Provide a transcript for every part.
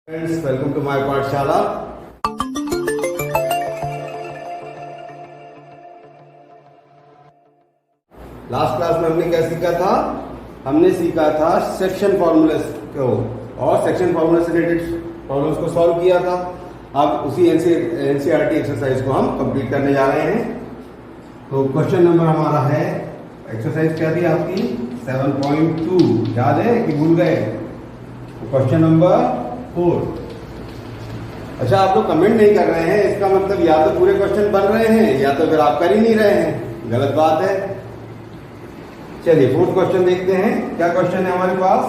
Friends, welcome to my पाठशाला। Last class में हमने क्या सीखा था? हमने सीखा था सेक्शन फॉर्मूलास को और सेक्शन फॉर्मूला से रिलेटेड प्रॉब्लम्स को सॉल्व किया था। अब उसी एनसीईआरटी एक्सरसाइज को हम कंप्लीट करने जा रहे हैं। तो क्वेश्चन नंबर हमारा है, एक्सरसाइज क्या थी आपकी? 7.2 याद है कि भूल गए? Question number 4। अच्छा, आप लोग कमेंट नहीं कर रहे हैं, इसका मतलब या तो पूरे क्वेश्चन बन रहे हैं या तो फिर आप कर ही नहीं रहे हैं। गलत बात है। चलिए फोर्थ क्वेश्चन देखते हैं। क्या क्वेश्चन है हमारे पास?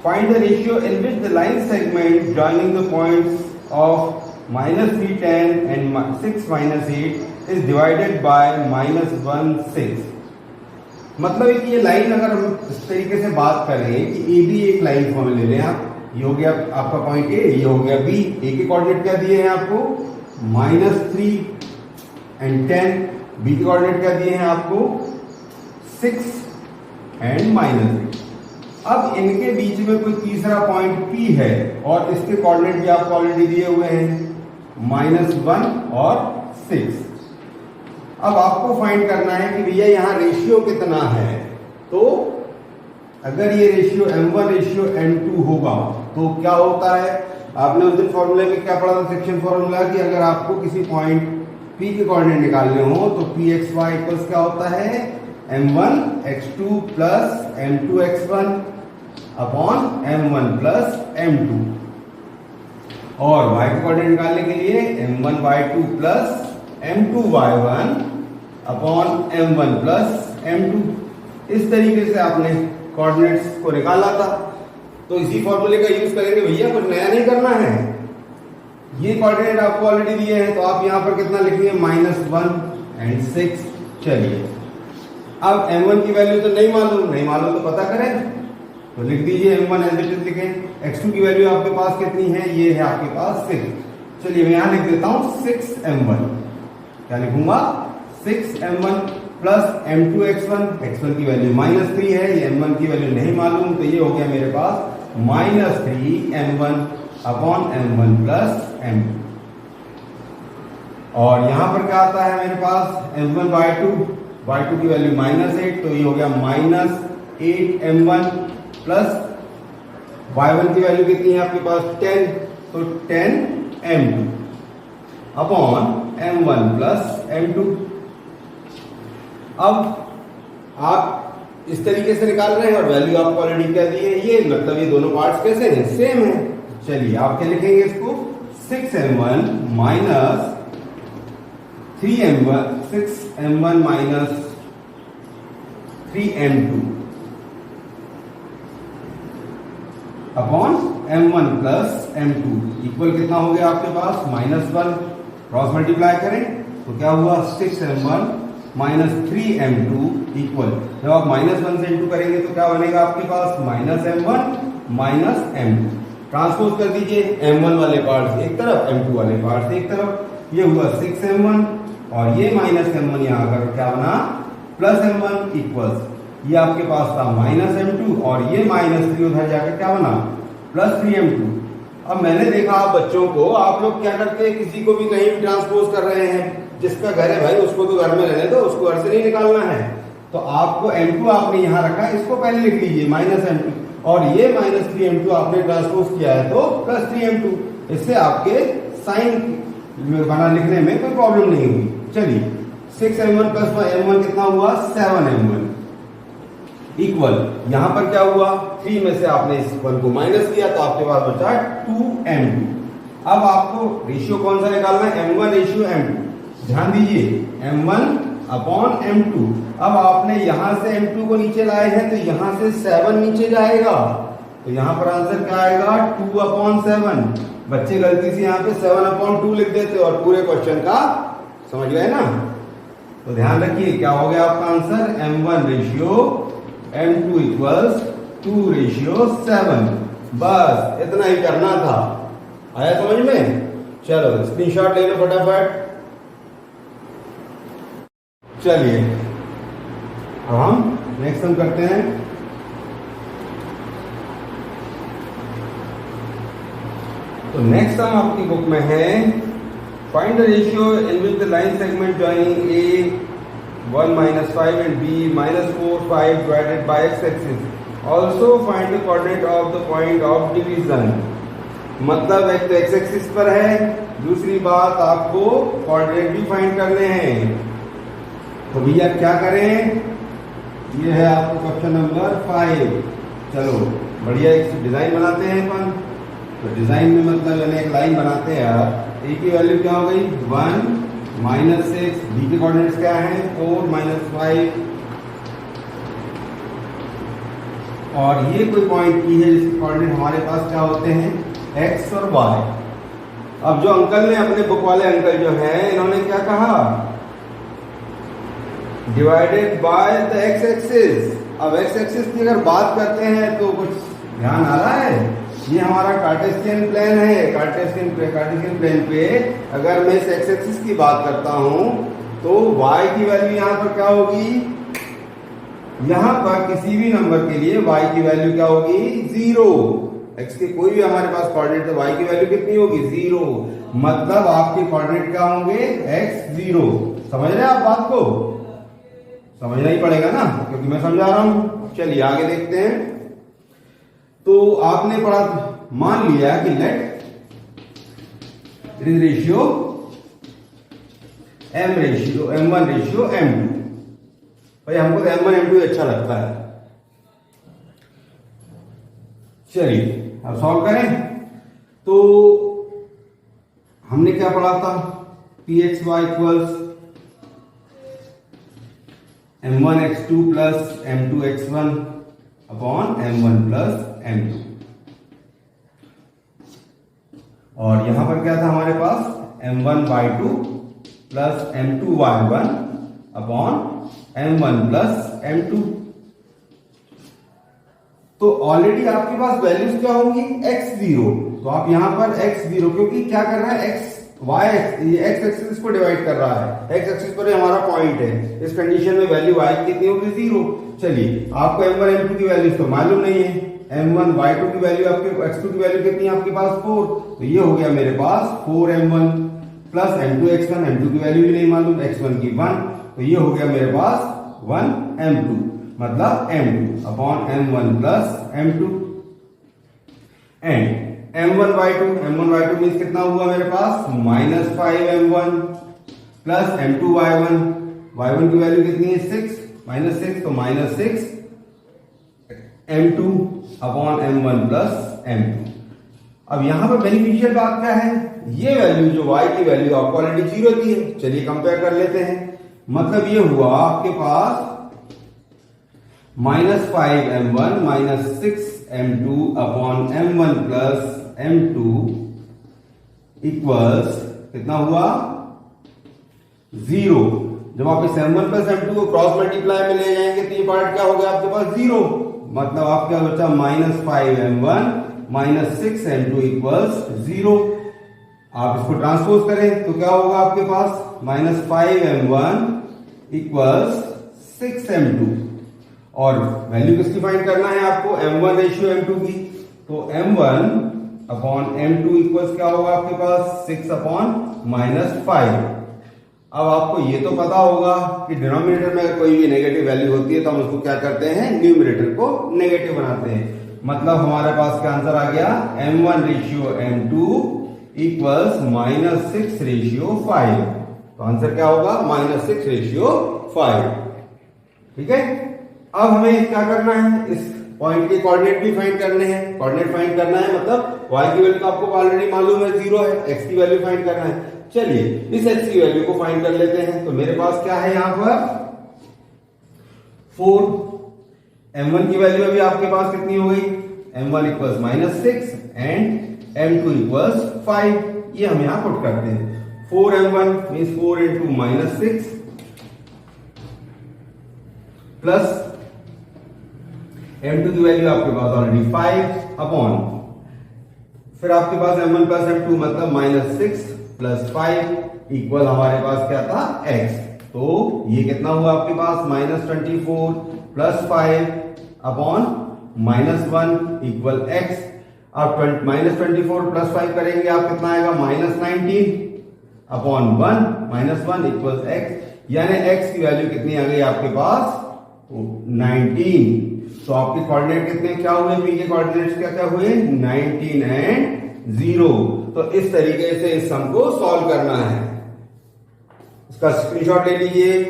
Find the ratio in which the line segment joining the points of -310 and 6-8 is divided by -1-6। मतलब है कि ये लाइन, अगर हम इस तरीके से बात करें कि ए बी एक लाइन फॉर्म ले लें आप, ये हो गया आपका पॉइंट ए, ये हो गया बी। ए के कोऑर्डिनेट क्या दिए हैं आपको? -3 एंड 10। बी के कोऑर्डिनेट क्या दिए हैं आपको? 6 एंड -8। अब इनके बीच में कोई तीसरा पॉइंट पी है और इसके कोऑर्डिनेट भी आपको ऑलरेडी दिए हुए हैं, -1 और 6। अब आपको फाइंड करना है कि भैया यहाँ रेशियो कितना है। तो अगर ये रेशियो m1 रेशियो m2 होगा तो क्या होता है? आपने उस दिन फॉर्मूले में क्या पढ़ा था? सेक्शन फॉर्मूला कि अगर आपको किसी पॉइंट P के कोऑर्डिनेट निकालने हो तो Pxy इक्वल्स क्या होता है? m1 x2 plus m2 x1 upon m1 plus m2। और y के कोऑर्डिनेट निकालने के लिए m1 y2 plus m2 y1 upon m1 plus m2। इस तरीके से आपने कोऑर्डिनेट्स को निकाला था। तो इसी फॉर्मूले का यूज करेंगे भैया, कुछ नया नहीं करना है। ये कोऑर्डिनेट आपको ऑलरेडी दिए हैं तो आप यहां पर कितना लिखेंगे? -1 एंड 6। चलिए, अब m1 की वैल्यू तो नहीं मालूम तो पता करें। तो लिख दीजिए m1 एज इट इज लिखें। x2 की वैल्यू आपके पास कितनी है? ये है आपके पास 6। चलिए मैं यहां लिख देता हूं 6m1। क्या लिखूंगा? 6m1 प्लस m2 x1 की वैल्यू -3 है, ये m1 की वैल्यू नहीं मालूम, तो ये हो गया मेरे पास -3m1 upon m1 plus m2। और यहां पर क्या आता है मेरे पास? m1 y2 की वैल्यू -8, तो ये हो गया -8m1 प्लस y1 की वैल्यू कितनी है आपके पास? 10, तो 10m2 upon m1 plus m2। अब आप इस तरीके से निकाल रहे हैं और वैल्यू आपको ऑलरेडी क्या दी है? ये मतलब ये दोनों पार्ट्स कैसे हैं? सेम है। चलिए आप क्या लिखेंगे इसको? 6m1 minus 3m1 6m1 minus 3m2 upon m1 plus m2 equal कितना हो गया आपके पास? -1। क्रॉस मल्टीप्लाई करें तो क्या हुआ? 6m1 माइनस 3m2 इक्वल, जब आप -1 से इंटू करेंगे तो क्या बनेगा आपके पास? -m1 minus m2। ट्रांसपोज कर दीजिए m1 वाले पार्ट एक तरफ, m2 वाले पार्ट एक तरफ। ये हुआ 6m1 और ये -m1 यहाँ आकर क्या बना? +m1 इक्वल्स, ये आपके पास था -m2 और ये -3 उधर जाकर क्या बना? +3m2। अब मैंने देखा आप बच्चों को, आप लोग क्या करते हैं, किसी को भी कहीं भी ट्रांसपोज कर रहे हैं, जिसका घर है भाई उसको तो घर में रहने दो, उसको घर से नहीं निकालना है। तो आपको m2 आपने यहां रखा है, इसको पहले लिख लीजिए -m2, और ये -3m2 आपने ट्रांसपोज किया है तो +3m2। इससे आपके साइन बना लिखने में कोई प्रॉब्लम नहीं हुई। चलिए 6m1 प्लस m1 कितना हुआ? 7m1 इक्वल, यहां पर क्या हुआ? 3 में से आपने इस 1 को माइनस किया तो आपके पास बचा 2m2। अब आपको रेशियो कौन सा निकालना है? m1 ratio m2। ध्यान दीजिए m1 अपॉन m2। अब आपने यहां से m2 को नीचे लाए हैं तो यहां से 7 नीचे जाएगा, तो यहां पर आंसर क्या आएगा? 2/7। बच्चे गलती से यहां पे 7/2 लिख देते और पूरे क्वेश्चन का समझ गए ना? तो ध्यान रखिए क्या हो गया आपका answer? m1 ratio m2 equals 2 ratio 7। बस इतना ही करना था। आया समझ में? चलो स्क्रीनशॉट ले लो फटाफट। चलिए अब हम नेक्स्ट सम करते हैं। 8 तो नेक्स्ट सम आपकी बुक में है find the ratio in which the line segment joining A 1 minus 5 and b minus 4 5 divided by x axis also find the coordinate of the point of division। मतलब एक तो x axis पर है, दूसरी बात आपको कोऑर्डिनेट भी फाइंड करने हैं। तो भैया क्या करें, ये है आपको क्वेश्चन नंबर 5। चलो बढ़िया एक डिजाइन बनाते हैं अपन। तो डिजाइन में मतलब यानी एक लाइन बनाते हैं यार। ए की वैल्यू क्या हो गई 1 -6, बी के कोऑर्डिनेट्स क्या है 4 -5, और ये कोई पॉइंट की है जिसके कोऑर्डिनेट हमारे पास क्या होते हैं x और y। अब जो अंकल ने अपने बुक वाले अंकल जो है इन्होंने क्या कहा, divided by the x axis. अब x एक्सिस की अगर बात करते हैं तो कुछ ध्यान आ रहा है, ये हमारा कार्टेशियन प्लेन है। कार्टेशियन प्लेन पे अगर मैं इस x एक्सिस की बात करता हूं तो y की वैल्यू यहां पर क्या होगी, यहां पर किसी भी नंबर के लिए y की वैल्यू क्या होगी 0। x के कोई भी हमारे पास कोऑर्डिनेट है, y की वैल्यू कितनी होगी 0। मतलब आपके कोऑर्डिनेट क्या होंगे x 0। समझ रहे हैं आप बात को, समझना ही पड़ेगा ना क्योंकि मैं समझा रहा हूं। चलिए आगे देखते हैं। तो आपने पढ़ा, मान लिया कि let it is ratio m1 ratio m2। भाई हमको तो m1 m2 अच्छा लगता है। चलिए अब सॉल्व करें। तो हमने क्या पढ़ा था, pxy equals m1x2 plus m2x1 upon m1 plus m2, और यहां पर क्या था हमारे पास m1y2 plus m2y1 upon m1 plus m2। तो ऑलरेडी आपके पास वैल्यूज क्या होंगी x0। तो आप यहां पर x0, क्योंकि क्या कर रहा है ये x एक्सिस को डिवाइड कर रहा है, x एक्सिस पर हमारा पॉइंट है। इस कंडीशन में वैल्यू y कितनी होगी 0। चलिए आपको m1 m2 की वैल्यूज तो मालूम नहीं है। m1 y2 की वैल्यू आपके x2 की वैल्यू कितनी है आपके पास 4। तो ये हो गया मेरे पास 4m1 plus m2 x1, m2 की वैल्यू भी नहीं मालूम, x1 की 1। तो ये हो गया मेरे पास 1m2 मतलब m2 upon m1 plus m2 and m1y2 means कितना हुआ मेरे पास -5m1 प्लस m2y1। y1 की वैल्यू कितनी है 6, -6 तो -6 m2 upon m1 plus m2। अब यहां पर बेनिफिशियल बात क्या है, ये वैल्यू जो y की वैल्यू आपको ऑलरेडी 0 दी है। चलिए कंपेयर कर लेते हैं। मतलब ये हुआ आपके पास -5m1 -6m2 upon m1 plus m2 equals कितना हुआ 0। जब आप इस m1 प्लस m2 को क्रॉस मल्टीप्लाई में ले जाएंगे तो ये पार्ट क्या हो गया आपके पास 0। मतलब आप क्या बचा -5m1 -6m2 इक्वल्स 0। आप इसको ट्रांसपोज करें तो क्या होगा आपके पास -5m1 इक्वल्स 6m2, और वैल्यू किसकी फाइंड करना है आपको m1 रेशियो m2 की। तो m1 अपॉन m2 इक्वल्स क्या होगा आपके पास 6 अपॉन -5। अब आपको ये तो पता होगा कि डिनोमिनेटर में अगर कोई भी नेगेटिव वैल्यू होती है तो हम उसको क्या करते हैं न्यूमरेटर को नेगेटिव बनाते हैं। मतलब हमारे पास क्या आंसर आ गया m1 ratio m2 equals -6 ratio 5। तो आंसर क्या होगा -6 रेशियो 5। ठीक है। अब हमें क्या करना है, इस पॉइंट के कोऑर्डिनेट भी फाइंड करने हैं। कोऑर्डिनेट फाइंड करना है मतलब y की वैल्यू तो आपको ऑलरेडी मालूम है 0 है, x की वैल्यू फाइंड करना है। चलिए इस x की वैल्यू को फाइंड कर लेते हैं। तो मेरे पास क्या है यहां पर 4। m1 की वैल्यू अभी आपके पास कितनी हो गई, m1 equals -6 and m2 equals 5। ये हम यहां पुट करते हैं। 4m1 means 4 into -6 plus m2 की वैल्यू आपके पास ऑलरेडी 5 अपॉन, फिर आपके पास m1 प्लस m2 मतलब -6 प्लस 5 इक्वल हमारे पास क्या था x। तो ये कितना हुआ आपके पास -24 प्लस 5 अपॉन -1 इक्वल x। अब -24 प्लस 5 करेंगे आप कितना आएगा -19 अपॉन 1 -1 इक्वल्स x, यानी x की वैल्यू कितनी आ गई आपके पास 19। तो आपके कोऑर्डिनेट कितने क्या हुए, p के कोऑर्डिनेट्स क्या क्या हुए 19 एंड 0। तो इस तरीके से इस सम को सॉल्व करना है। इसका स्क्रीनशॉट ले लीजिए।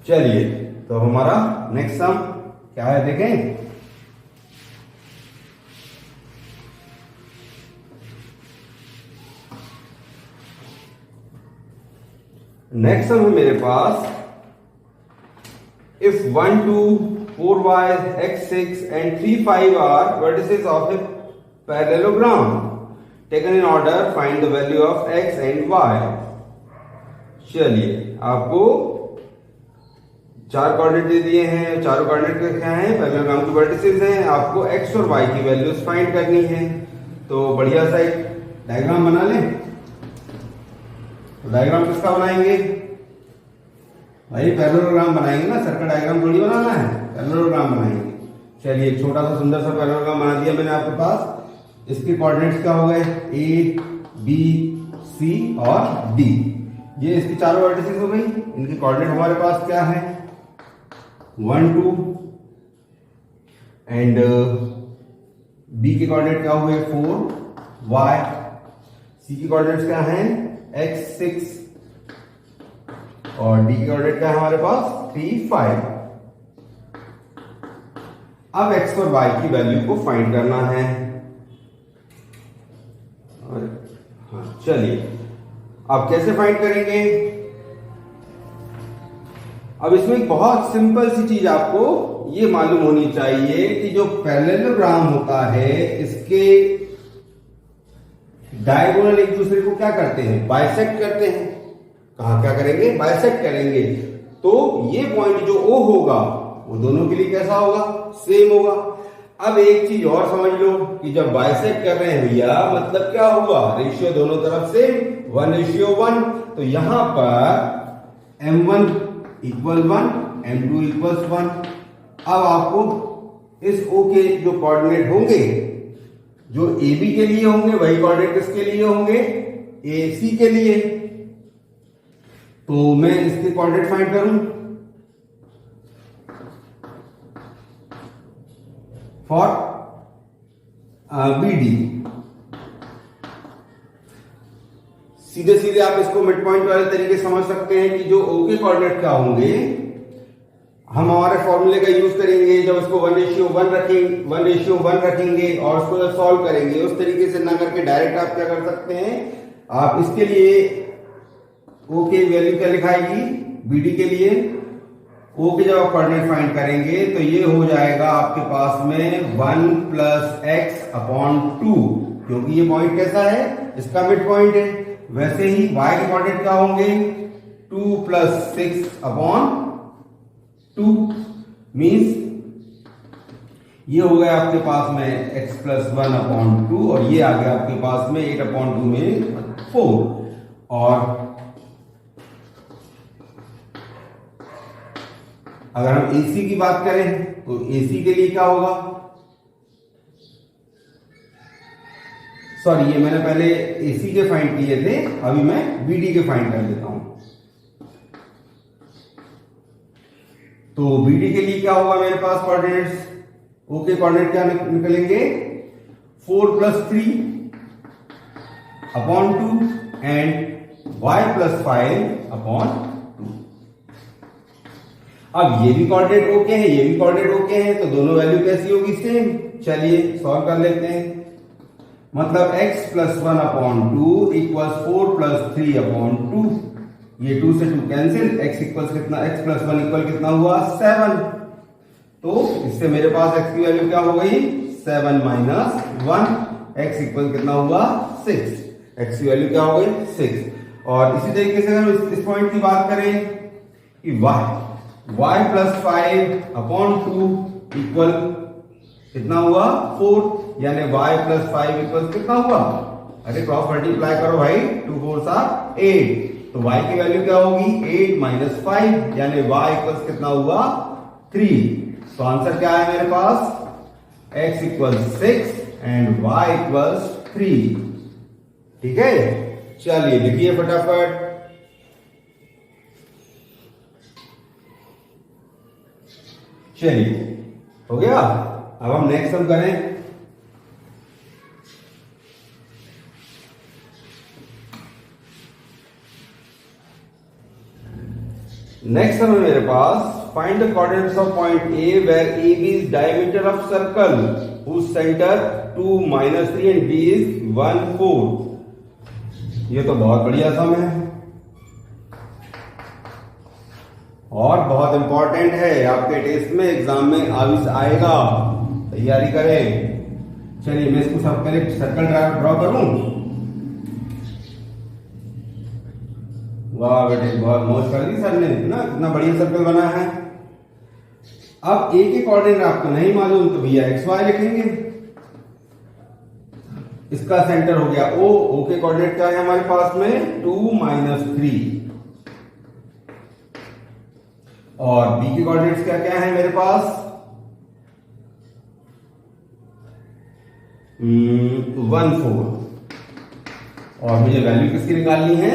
चलिए तो हमारा नेक्स्ट सम क्या है देखें। नेक्स्ट सम है मेरे पास, if 1 2 4y x6 and 3 5 are vertices of a parallelogram taken in order, find the value of x and y। चलिए आपको चार कोऑर्डिनेट दे दिए हैं, चारों कोऑर्डिनेट क्या हैं पैरेललोग्राम के वर्टिसेस हैं, आपको x और y की वैल्यूज फाइंड करनी है। तो बढ़िया सा एक डायग्राम बना लें। तो डायग्राम किसका बनाएंगे भाई, पैरेललोग्राम बनाएंगे ना, सर्कल डायग्राम थोड़ी बनाना है, पैरेललोग्राम बनाएंगे। चलिए एक छोटा सा सुंदर सा पैरेललोग्राम बना दिया मैंने आपके पास। इसके कोऑर्डिनेट्स क्या हो गए a b c और d, ये इसकी चारों वर्टिसेस हो गई। इनके कोऑर्डिनेट हमारे पास क्या है 1 2 एंड b के कोऑर्डिनेट क्या हुए 4 y, c के कोऑर्डिनेट्स क्या हैं x6 और d के कोऑर्डिनेट क्या है हमारे पास 3 5। अब x और y की वैल्यू को फाइंड करना है। हाँ चलिए अब कैसे फाइंड करेंगे। अब इसमें एक बहुत सिंपल सी चीज आपको ये मालूम होनी चाहिए कि जो पैरेललोग्राम होता है इसके डायगोनल एक दूसरे को क्या करते हैं बाइसेक्ट करते हैं। कहा क्या करेंगे बाइसेक्ट करेंगे। तो ये पॉइंट जो O होगा वो दोनों के लिए कैसा होगा सेम होगा। अब एक चीज और समझ लो कि जब बाइसेक्ट कर रहे हैं भैया मतलब क्या हुआ रेशियो दोनों तरफ सेम 1:1। तो यहां पर m1 = 1 m2 = 1। अब आपको इस O के जो कोऑर्डिनेट होंगे जो AB के लिए होंगे वही कोऑर्डिनेट किसके लिए होंगे AC के लिए। तो मैं इसके कोऑर्डिनेट फाइंड करूं फॉर BD। सीधे सीधे आप इसको मिड पॉइंट वाले तरीके समझ सकते हैं कि जो O के कोऑर्डिनेट क्या होंगे हम हमारे फॉर्मूले का यूज करेंगे। जब इसको 1:1 रखेंगे और उसको जब सॉल्व करेंगे उस तरीके से ना करके डायरेक्ट आप क्या कर सकते हैं, आप इसके लिए O की वैल्यू क्या लिखाएगी BD के लिए O के जब आप कोऑर्डिनेट फाइंड करेंगे तो ये हो जाएगा आपके पास में 1 + x/2, क्योंकि ये पॉइंट कैसा है इसका मिड पॉइंट है। वैसे ही y के कोऑर्डिनेट क्या होंगे 2 + 6/2 मींस ये हो गया आपके पास में x + 1/2 और ये आ गया आपके पास में 8/2 में 4। और अगर हम AC की बात करें तो AC के लिए क्या होगा, सॉरी ये मैंने पहले AC के फाइंड किए थे, अभी मैं BD के फाइंड कर देता हूं। तो BD के लिए क्या होगा मेरे पास कोऑर्डिनेट्स O के कोऑर्डिनेट क्या निकलेंगे 4 + 3/2 एंड y + 5/2। अब ये भी कोऑर्डिनेट ओके है ये भी कोऑर्डिनेट ओके है तो दोनों वैल्यू कैसी होगी सेम। चलिए सॉल्व कर लेते हैं। मतलब x + 1/2 = 4 + 3/2। ये 2 से 2 कैंसिल, x कितना x + 1 = कितना हुआ 7। तो इससे मेरे पास x की वैल्यू क्या हो गई 7 - 1। x कितना हुआ 6। x की वैल्यू क्या हो गई 6। और इसी तरीके से अगर इस पॉइंट की बात करें कि y + 5/2 इक्वल कितना हुआ 4, यानी y + 5 इक्वल कितना हुआ, अरे क्रॉस मल्टीप्लाई करो भाई 2 4 8। तो y की वैल्यू क्या होगी 8 - 5, यानी y इक्वल कितना हुआ 3। तो आंसर क्या है मेरे पास, x equal 6 and y equal 3। ठीक है, चलिए लिखिए फटाफट। चलिए हो गया। अब हम नेक्स्ट सम करें। नेक्स्ट सम है मेरे पास, find the coordinates of point A where A B is diameter of circle whose centre 2 -3 and B is 1 4। ये तो बहुत बढ़िया सम है और बहुत इंपॉर्टेंट है, आपके टेस्ट में एग्जाम में आएगा, तैयारी करें। चलिए मैं इसको सब पहले सर्कल ड्रॉ करूं। वाह बेटे, बहुत मौज कर दी सर ने ना, कितना बढ़िया सर्कल बना है। अब ए के कोऑर्डिनेट आपको नहीं मालूम तो भैया एक्स वाई लिखेंगे। इसका सेंटर हो गया ओ, ओ के कोऑर्डिनेट क्या है हमारे पास में 2 -3 और बी के कोऑर्डिनेट्स क्या क्या है मेरे पास 1 4 और मुझे वैल्यू किसकी निकालनी है,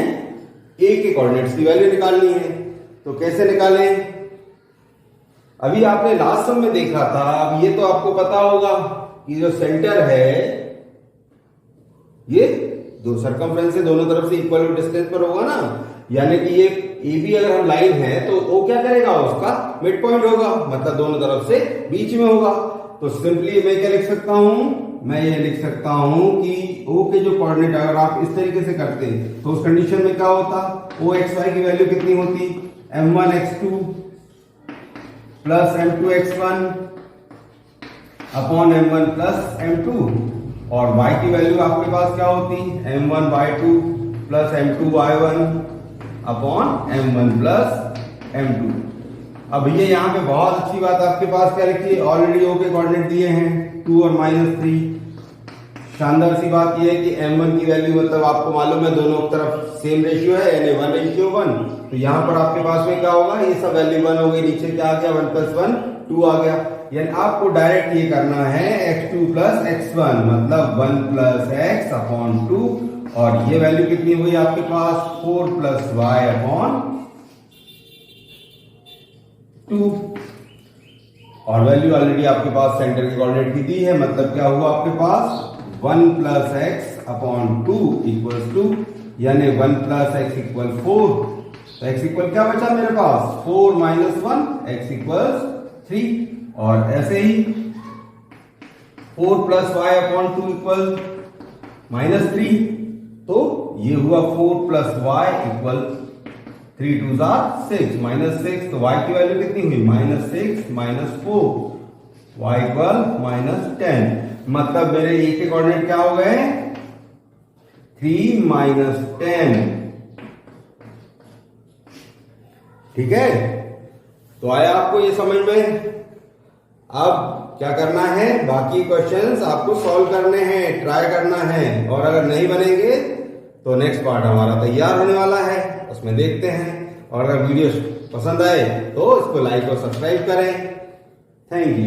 ए के कोऑर्डिनेट्स की वैल्यू निकालनी है। तो कैसे निकालें, अभी आपने लास्ट सम में देखा था, अब ये तो आपको पता होगा कि जो सेंटर है ये दो सर्कमफ्रेंस से दोनों तरफ से इक्वल डिस्टेंस पर होगा ना, यानी कि ये ए बी अगर हम लाइन है तो ओ क्या करेगा, उसका मिड पॉइंट होगा, मतलब दोनों तरफ से बीच में होगा। तो सिंपली मैं क्या लिख सकता हूं, मैं ये लिख सकता हूं कि ओ के जो कोऑर्डिनेट अगर आप इस तरीके से करते तो उस कंडीशन में क्या होता, ओ एक्स वाई की वैल्यू कितनी होती, m1 x2 plus m2 x1 upon m1 plus m2 और y की वैल्यू आपके पास क्या होती, m1 y2 plus m2 y1 upon m1 plus m2। अब ये यहाँ पे बहुत अच्छी बात आपके पास क्या लिखी है, ऑलरेडी ओ के कोऑर्डिनेट दिए हैं 2 और -3। शानदार सी बात ये है कि m1 की वैल्यू मतलब आपको मालूम है दोनों तरफ सेम रेशियो है यानी 1:1। तो यहाँ पर आपके पास में क्या होगा, ये सब वैल्यू 1 हो गई, नीचे क्या आ गया 1 + 1 2 आ गया। यानी आपको डायरेक्ट ये करना है x2 + x1 मतलब 1 + x अपॉन 2 और ये वैल्यू कितनी हुई आपके पास 4 + y अपॉन 2 और वैल्यू ऑलरेडी आपके पास सेंटर के कोऑर्डिनेट की दी है, मतलब क्या हुआ आपके पास 1 + x अपॉन 2 = 2 यानी 1 + x = 4। तो x इक्वल क्या बचा मेरे पास 4 - 1 x = 3 और ऐसे ही 4 + y अपॉन 2 = -3। तो ये हुआ 4 + y = 3 2 6 -6 तो y की वैल्यू कितनी हुई -6 - 4 y = -10 मतलब मेरे ए के कोऑर्डिनेट क्या हो गए 3 - 10। ठीक है, तो आया आपको ये समझ में। अब क्या करना है, बाकी क्वेश्चंस आपको सॉल्व करने हैं, ट्राई करना है और अगर नहीं बनेंगे तो नेक्स्ट पार्ट हमारा तैयार होने वाला है, उसमें देखते हैं। और अगर वीडियो पसंद आए तो इसको लाइक और सब्सक्राइब करें। Thank you.